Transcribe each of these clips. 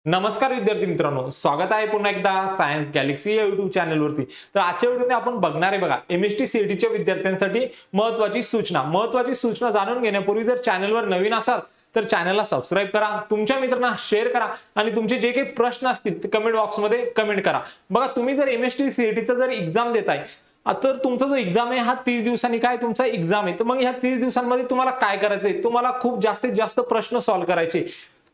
नमस्कार विद्यार्थी मित्रांनो, स्वागत आहे पुन्हा एकदा सायन्स गॅलेक्सी या युट्यूब चॅनलवरती। तर आजच्या व्हिडिओमध्ये आपण बघणार आहे बघा एमएसटी सीईटीच्या विद्यार्थ्यांसाठी महत्त्वाची सूचना जाणून घेण्यापूर्वी जर चॅनलवर नवीन असाल तर चॅनलला सबस्क्राइब करा, तुमच्या मित्रांना शेअर करा आणि तुमचे जे काही प्रश्न असतील ते कमेंट बॉक्समध्ये कमेंट करा। बघा तुम्ही जर एमएसटी सीईटीचा जर एग्जाम देताय तर तुमचा जो एग्जाम आहे हा 30 दिवसांनी काय तुमचा एग्जाम आहे, तर मग ह्या 30 दिवसांमध्ये तुम्हाला काय करायचंय, तुम्हाला खूप जास्तीत जास्त प्रश्न सॉल्व्ह करायचे।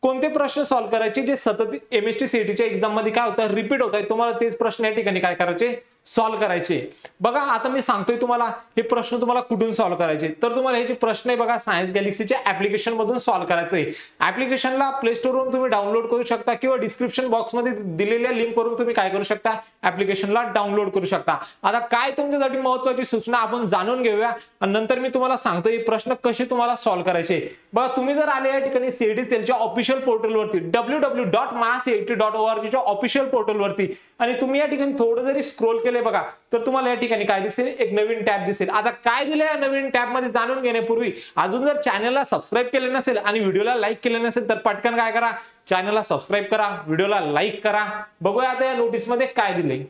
कोणते प्रश्न सॉल्व्ह करायचे जे सतत एमएसटी सीईटीच्या एग्जाम मध्ये काय होतं रिपीट होत आहे, तुम्हाला तेच प्रश्न या ठिकाणी काय करायचे सॉल्व्ह करायचे। बघा आता मी सांगतोय तुम्हाला हे प्रश्न तुम्हाला कुठून सॉल्व्ह करायचे, तर तुम्हाला हे जे प्रश्न आहे बघा सायन्स गॅलेक्सीच्या ऍप्लिकेशन मधून सॉल्व्ह करायचे। ऍप्लिकेशनला प्ले स्टोर वरून तुम्ही डाउनलोड करू शकता किंवा डिस्क्रिप्शन बॉक्स मध्ये दिलेल्या लिंक वरून तुम्ही काय करू शकता ऍप्लिकेशनला डाउनलोड करू शकता। आता काय तुमच्यासाठी महत्त्वाची सूचना आपण जाणून घेऊया आणि नंतर मी तुम्हाला सांगतो हे प्रश्न कसे तुम्हाला सॉल्व्ह करायचे। बघा तुम्ही जर आले या ठिकाणी सीईटी सेलच्या ऑफिशियल पोर्टलवरती www.maseat.org च्या ऑफिशियल पोर्टलवरती आणि तुम्ही या ठिकाणी थोडं जरी स्क्रोल केले बघा तर तुम्हाला या ठिकाणी काय दिसेल, एक नवीन टॅब दिसेल। आता काय दिले या नवीन टॅब मध्ये जाणून घेण्यापूर्वी अजून जर चॅनलला सबस्क्राइब केले नसेल आणि व्हिडिओला लाईक केले नसेल तर पटकन काय करा, चॅनलला सबस्क्राइब करा, व्हिडिओला लाईक करा। बघूया आता या नोटीस मध्ये काय दिले।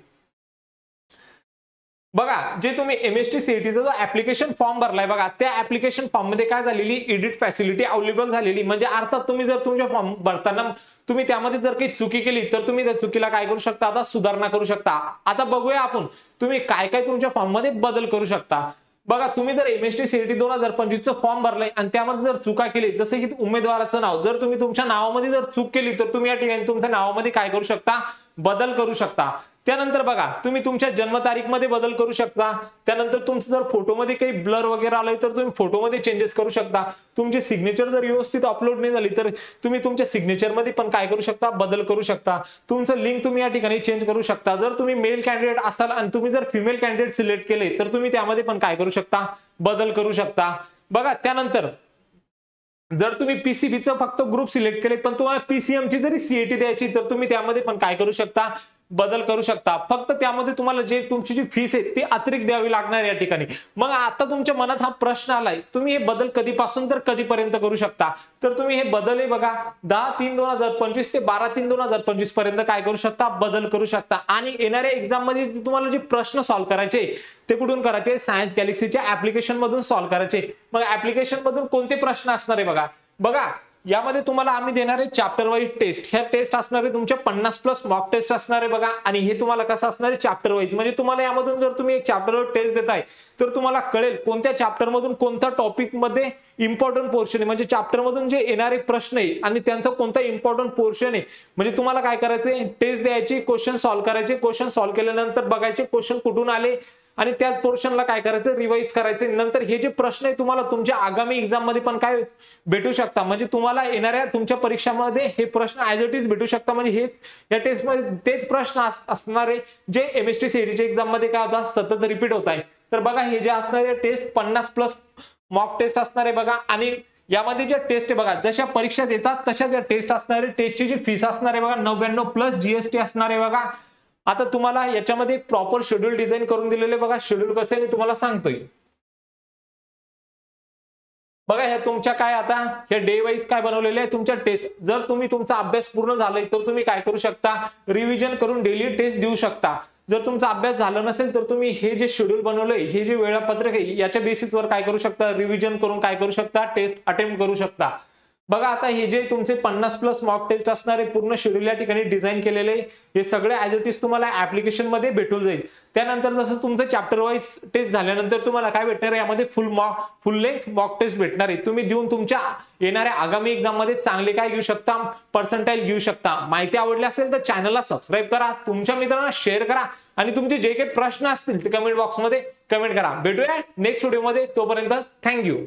बघा जे तुम्ही एमएसटी सीईटीचा जो ऍप्लिकेशन फॉर्म भरलाय बघा त्या ऍप्लिकेशन फॉर्म मध्ये काय झालेली एडिट फॅसिलिटी अवेलेबल झालेली, म्हणजे अर्थात तुम्ही जर तुमच्या फॉर्म भरताना तुम्ही त्यामध्ये जर काही चुकी केली तर तुम्ही त्या चुकीला काय करू शकता, आता सुधारणा करू शकता। आता बघूया आपण तुम्ही काय काय तुमच्या फॉर्म मध्ये बदल करू शकता। बघा तुम्ही जर एमएसटी सीईटी 2025 चा फॉर्म भरलाय आणि त्यामध्ये जर चुका केली जसे की उमेदवाराचं नाव जर तुम्ही तुमच्या नावामध्ये जर चूक केली तर तुम्ही या ठिकाणी तुमच्या नावामध्ये काय करू शकता, बदल करू शकता। त्यानंतर बघा तुम्ही तुमच्या जन्मतारीख मध्ये बदल करू शकता। त्यानंतर तुमचं जर फोटोमध्ये काही ब्लर वगैरे आलंय तर तुम्ही फोटोमध्ये चेंजेस करू शकता। तुमची सिग्नेचर जर व्यवस्थित अपलोड नाही झाली तर तुम्ही तुमच्या सिग्नेचर मध्ये पण काय करू शकता, बदल करू शकता। तुमचं लिंक तुम्ही या ठिकाणी चेंज करू शकता। जर तुम्ही मेल कॅन्डिडेट असाल आणि तुम्ही जर फिमेल कॅन्डिडेट सिलेक्ट केले तर तुम्ही त्यामध्ये पण काय करू शकता, बदल करू शकता। बघा त्यानंतर जर तुम्ही पीसीबीचं फक्त ग्रुप सिलेक्ट केले पण तुम्हाला पीसीएम ची जरी सीईटी द्यायची तर तुम्ही त्यामध्ये पण काय करू शकता, बदल करू शकता। फक्त त्यामध्ये तुम्हाला जे तुमची जी फीस आहे ती अतिरिक्त द्यावी लागणार या ठिकाणी। मग आता तुमच्या मनात हा प्रश्न आलाय तुम्ही हे बदल कधीपासून तर कधीपर्यंत करू शकता, तर तुम्ही हे बदल आहे बघा 10/3/2025 ते 12/3/2025 पर्यंत काय करू शकता, बदल करू शकता। आणि येणाऱ्या एक्झाम मध्ये तुम्हाला जे प्रश्न सॉल्व्ह करायचे ते कुठून करायचे, सायन्स गॅलेक्सीच्या ऍप्लिकेशन मधून सॉल्व्ह करायचे। मग ऍप्लिकेशन मधून कोणते प्रश्न असणार आहे बघा यामध्ये तुम्हाला आम्ही देणार आहे चॅप्टर वाईज टेस्ट। ह्या टेस्ट असणार आहे तुमच्या 50+ मॉक टेस्ट असणार आहे बघा। आणि हे तुम्हाला कसं असणार आहे, चॅप्टर वाईज, म्हणजे तुम्हाला यामधून जर तुम्ही एक चॅप्टरवर टेस्ट देताय तर तुम्हाला कळेल कोणत्या चॅप्टर मधून कोणत्या टॉपिक मध्ये इम्पॉर्टंट पोर्शन आहे, म्हणजे चॅप्टर मधून जे येणारे प्रश्न आहे आणि त्यांचा कोणता इम्पॉर्टंट पोर्शन आहे। म्हणजे तुम्हाला काय करायचंय, टेस्ट द्यायची, क्वेश्चन सॉल्व्ह करायचे, क्वेश्चन सॉल्व्ह केल्यानंतर बघायचे क्वेश्चन कुठून आले आणि त्याच पोर्शनला काय करायचं, रिवाइज करायचे। नंतर हे जे प्रश्न आहे तुम्हाला तुमच्या आगामी एक्झाम मध्ये पण काय भेटू शकता, म्हणजे तुम्हाला येणाऱ्या तुमच्या परीक्षामध्ये हे प्रश्न ऍज इट इज भेटू शकता। म्हणजे हेच या टेस्ट मध्ये तेच प्रश्न असणार आहे जे एमएसटी सीईटीच्या एक्झाम मध्ये काय होता, सतत रिपीट होत आहे। तर बघा हे जे असणार आहे टेस्ट 50+ मॉक टेस्ट असणार आहे बघा। आणि यामध्ये जे टेस्ट आहे बघा जशा परीक्षेत येतात तशाच या टेस्ट असणार आहे। टेस्टची जी फीस असणार आहे बघा 99+ जीएसटी असणार आहे बघा। आता तुम्हाला याच्यामध्ये एक प्रॉपर शेड्यूल डिझाइन करून दिलेले बघा, शेड्यूल कसं आहे मी तुम्हाला सांगतोय बघा। हे तुमच्या काय आता हे डे वाईज काय बनवलेले आहे तुमच्या टेस्ट। जर तुम्ही तुमचा अभ्यास पूर्ण झालाय तर तुम्ही काय करू शकता, रिव्हिजन करून डेली टेस्ट देऊ शकता। जर तुमचा अभ्यास झाला नसेल तर तुम्ही हे जे शेड्यूल बनवलंय, हे जे वेळापत्रक आहे याच्या बेसिसवर काय करू शकता, रिव्हिजन करून काय करू शकता, टेस्ट अटेम्प्ट करू शकता। बघा आता हे जे तुमचे 50+ मॉक टेस्ट असणारे पूर्ण शेड्यूल या ठिकाणी डिझाइन केलेले हे सगळे ऍज इट इज तुम्हाला ऍप्लिकेशन मध्ये भेटून जाईल। त्यानंतर जसं तुमचं चॅप्टर वाईज टेस्ट झाल्यानंतर तुम्हाला काय भेटणार आहे, यामध्ये फुल लेंथ मॉक टेस्ट भेटणार आहे। तुम्ही देऊन तुमच्या येणाऱ्या आगामी एक्झाम मध्ये चांगले काय घेऊ शकता, पर्सेंटाइल घेऊ शकता। माहिती आवडली असेल तर चॅनलला सबस्क्राइब करा, तुमच्या मित्रांना शेअर करा आणि तुमचे जे काही प्रश्न असतील ते कमेंट बॉक्स मध्ये कमेंट करा। भेटूया नेक्स्ट व्हिडिओ मध्ये, तोपर्यंत थँक्यू।